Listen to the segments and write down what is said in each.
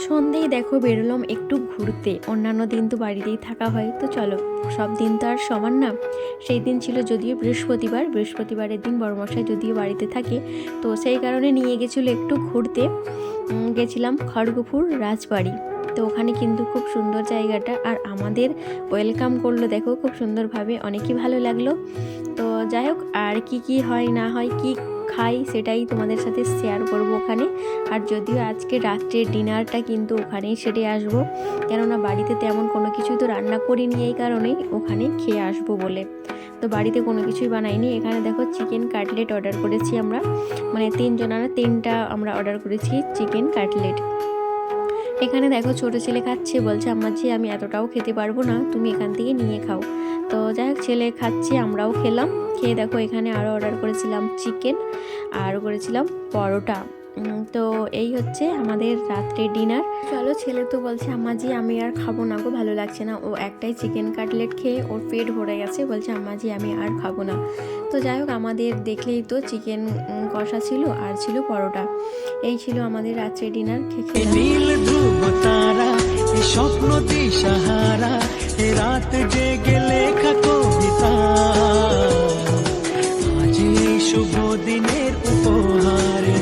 সন্ধেই দেখো বেরোলাম একটু ঘুরতে। অন্যান্য দিন তো বাড়িতেই থাকা হয়, তো চলো, সব দিন তো আর সমান না। সেই দিন ছিল যদিও বৃহস্পতিবারের দিন বড়মশাই যদিও বাড়িতে থাকে, তো সেই কারণে নিয়ে গেছিলো একটু ঘুরতে। গেছিলাম খড়গপুর রাজবাড়ি। তো ওখানে কিন্তু খুব সুন্দর জায়গাটা, আর আমাদের ওয়েলকাম করলো দেখো খুব সুন্দরভাবে, অনেকই ভালো লাগলো। তো যাই হোক, আর কি হয় না হয়, কি খাই সেটাই তোমাদের সাথে শেয়ার করব ওখানে। আর যদিও আজকে রাত্রের ডিনারটা কিন্তু ওখানেই সেরে আসবো, কেননা বাড়িতে তেমন কোনো কিছুই তো রান্না করিনি, এই কারণেই ওখানে খেয়ে আসবো বলে। তো বাড়িতে কোনো কিছুই বানাইনি। এখানে দেখো চিকেন কাটলেট অর্ডার করেছি আমরা, মানে তিনটা আমরা অর্ডার করেছি চিকেন কাটলেট। এখানে দেখো ছোট ছেলে খাচ্ছে, বলছে আম্মাজি আমি এতটাও খেতে পারবো না, তুমি এখান থেকে নিয়ে খাও। তো যাই হোক, ছেলে খাচ্ছে, আমরাও খেলাম। খেয়ে দেখো এখানে আরও অর্ডার করেছিলাম চিকেন, আর করেছিলাম পরোটা। তো এই হচ্ছে আমাদের রাত্রে ডিনার। চলো, ছেলে তো বলছে আম্মাজি আমি আর খাবো না গো, ভালো লাগছে না। ও একটাই চিকেন কাটলেট খেয়ে ওর পেট ভরে গেছে, বলছে আম্মাজি আমি আর খাবো না। তো যাই হোক, আমাদের দেখলেই তো চিকেন কষা ছিল আর ছিল পরোটা। এই ছিল আমাদের রাত্রে ডিনার। নীল ধ্রুব তারা, স্বপ্ন দিশাহারা, রাত জেগে লেখা কবিতা, আজ এই শুভ দিনের উপহারে,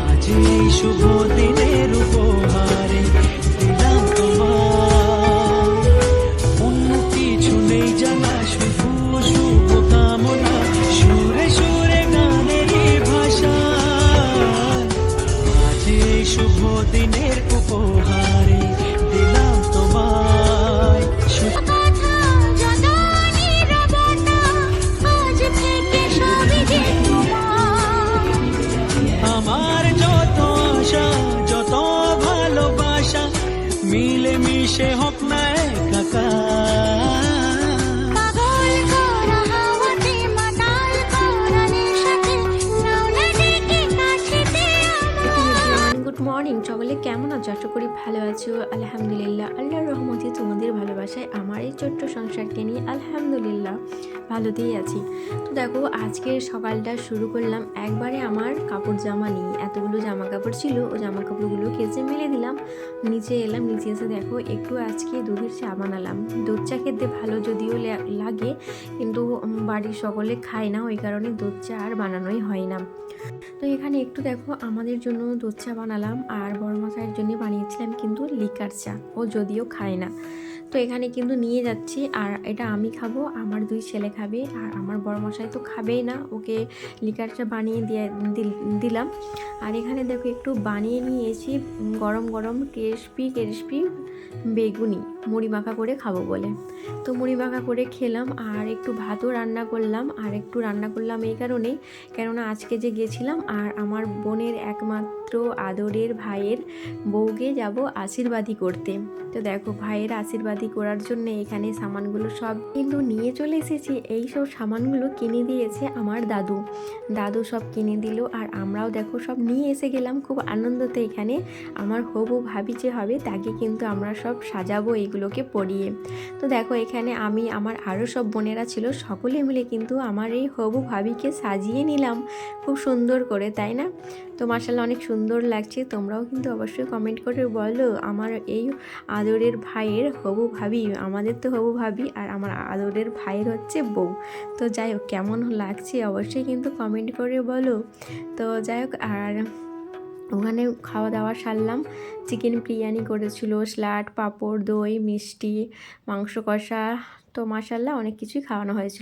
আজ এই শুভ দিনের উপহারে দিলাম তোমার। অন্য কিছু নেই জানা, শুধু শুভ কামনা, সুরে সুরে গানেরই ভাষা, আজ এই শুভ দিনের উপহারে দিলাম তোমায়। আমার যত আশা, যত ভালোবাসা, মিলে মিশে হোক না একাকার। গুড মর্নিং সকলে, কেমন আছো? আশা করি ভালো আছো। আলহামদুলিল্লাহ, আল্লাহর রহমতে তোমাদের ভালোবাসায় আমার এই ছোট্ট সংসারকে নিয়ে আলহামদুলিল্লাহ ভালোতেই আছি। তো দেখো, আজকের সকালটা শুরু করলাম একবারে আমার কাপড় জামা নিয়ে। এতগুলো জামা কাপড় ছিল, ও জামা কাপড়গুলো কেচে মেলে দিলাম। নিচে এলাম, নিচে এসে দেখো একটু আজকে দুধের চা বানালাম। দুধ চা খেতে ভালো যদিও লাগে, কিন্তু বাড়ির সকলে খায় না, ওই কারণে দুধ চা আর বানানোই হয় না। তো এখানে একটু দেখো আমাদের জন্য দুধ চা বানালাম, আর বড় মশাইয়ের জন্য বানিয়েছিলাম কিন্তু লিকার চা, ও যদিও খায় না। তো এখানে কিন্তু নিয়ে যাচ্ছি, আর এটা আমি খাবো, আমার দুই ছেলে খাবে, আর আমার বড় মশাই তো খাবেই না, ওকে লিকার চা বানিয়ে দিলাম। আর এখানে দেখো একটু বানিয়ে নিয়েছি গরম গরম ক্রিসপি বেগুনি, মুড়ি মাখা করে খাবো বলে। তো মুড়ি মাখা করে খেলাম, আর একটু ভাতও রান্না করলাম। আর একটু রান্না করলাম এই কারণেই, কেননা আজকে যে গেছিলাম আর আমার বোনের একমাত্র আদরের ভাইয়ের বউকে যাব আশীর্বাদী করতে। তো দেখো, ভাইয়ের আশীর্বাদী করার জন্য এখানে সামানগুলো সব কিন্তু নিয়ে চলে এসেছি। এই সব সামানগুলো কিনে দিয়েছে আমার দাদু সব কিনে দিল, আর আমরাও দেখো সব নিয়ে এসে গেলাম খুব আনন্দতে। এখানে আমার হবু ভাবি যে হবে, তাকে কিন্তু আমরা সব সাজাবো এইগুলোকে পরিয়ে। তো দেখো এখানে আমি, আমার আরও সব বোনেরা ছিল, সকলে মিলে কিন্তু আমার এই হবু ভাবিকে সাজিয়ে নিলাম খুব সুন্দর করে, তাই না? তো মাশাআল্লাহ অনেক সুন্দর লাগছে। তোমরাও কিন্তু অবশ্যই কমেন্ট করে বলো আমার এই আদরের ভাইয়ের হবু ভাবি, আমাদের তো হবু ভাবি, আর আমার আদরের ভাইয়ের হচ্ছে বউ। তো যাই হোক, কেমন লাগছে অবশ্যই কিন্তু কমেন্ট করে বলো। তো যাই হোক, আর ওখানে খাওয়া দাওয়া সারলাম। চিকেন বিরিয়ানি করেছিল, স্যালাড, পাঁপড়, দই, মিষ্টি, মাংস কষা। তো মাশাআল্লাহ অনেক কিছুই খাওয়ানো হয়েছিল।